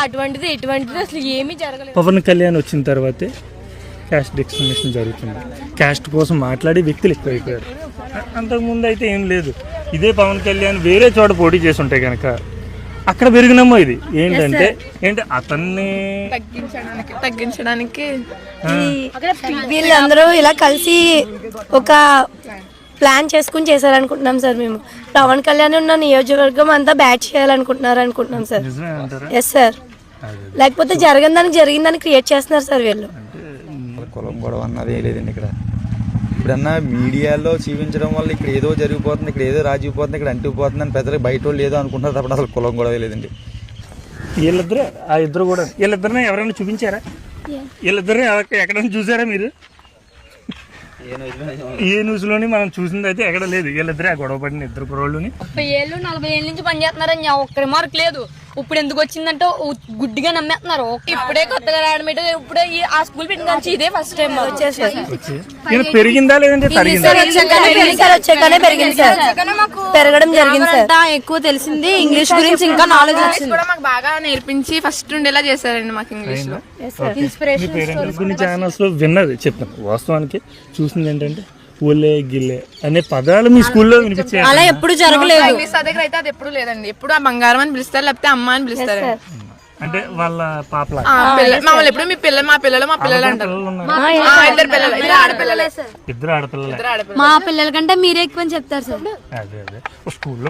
అటువంటిది ఇటువంటిది అసలు ఏమీ జరగలేదు. పవన్ కళ్యాణ్ వచ్చిన తర్వాతే క్యాస్ట్ డిస్క్రిమినేషన్ జరుగుతుంది. క్యాస్ట్ కోసం మాట్లాడే వ్యక్తులు ఎక్కువైపోయారు. అంతకుముందు అయితే ఏం లేదు. ఇదే పవన్ కళ్యాణ్ వేరే చోట పోటీ చేసి ఉంటే కనుక అక్కడ పెరిగినమ్మో ఇది ఏంటంటే అతన్ని తగ్గించడానికి వీళ్ళందరూ ఇలా కలిసి ఒక ప్లాన్ చేసుకుని చేశారనుకుంటున్నాం సార్. మేము పవన్ కళ్యాణ్ ఉన్న నియోజకవర్గం అంతా బ్యాట్ చేయాలనుకుంటున్నాం సార్. Yes sir. లేకపోతే జరిగిందని క్రియేట్ చేస్తున్నారు సార్ వీళ్ళు. కులం గొడవ అన్నది ఏం లేదండి. ఇక్కడ ఇప్పుడన్నా మీడియాలో చూపించడం వల్ల ఇక్కడ ఏదో జరిగిపోతుంది, ఇక్కడ ఏదో రాజిపోతుంది, ఇక్కడ అంటుకుపోతుంది అని పెద్దలు బయట వాళ్ళు ఏదో అనుకుంటున్నారు తప్ప అసలు కులం గొడవ లేదండి. వీళ్ళిద్దరిని ఎవరైనా చూపించారా? వీళ్ళిద్దరిని ఎక్కడైనా చూసారా మీరు? ఏ న్యూస్ లోని మనం చూసింది అయితే ఎక్కడ లేదు. వీళ్ళిద్దరే ఆ గొడవ పడిన ఇద్దరు కుర్రోళ్ళని 30 ఏళ్ళు 40 ఏళ్ళ నుంచి పనిచేస్తున్నారని ఒక్క రిమార్క్ లేదు. ఇప్పుడు ఎందుకు వచ్చిందంటే గుడ్డిగా నమ్మేస్తున్నారు. ఇప్పుడే కొత్తగా రావడం, ఇప్పుడే ఆ స్కూల్ పెట్టిన నుంచి ఇదే ఫస్ట్ టైం పెరిగిందా లేదంటే పెరగడం జరిగింది సార్. ఎక్కువ తెలిసింది ఇంగ్లీష్ గురించి, ఇంకా నాలెడ్జ్ వచ్చింది. మాకు బాగా నేర్పించి ఫస్ట్ ఉండేలా చేశారండి మాకు ఇంగ్లీష్ లో. కొన్ని ఛానల్స్ లో విన్నది చెప్తాను. వాస్తవానికి చూసింది ఏంటంటే ఊలే గిల్లే అనే పదాలు మీ స్కూల్లో వినిపించాయి. అలా ఎప్పుడు జరగలేదు. దగ్గర అయితే అది ఎప్పుడు లేదండి. ఎప్పుడు ఆ బంగారం అని పిలుస్తారు, లేకపోతే అమ్మ అని పిలుస్తారు. అంటే వాళ్ళ పాపల మమ్మల్ని ఎప్పుడు మా పిల్లలు అంటారు. ఇద్దరు ఆడపిల్లలే. ఇద్దరు ఆడపిల్లలే. మా పిల్లల కంటే మీరే ఎక్కువ అని చెప్తారు సార్. అదే స్కూల్లో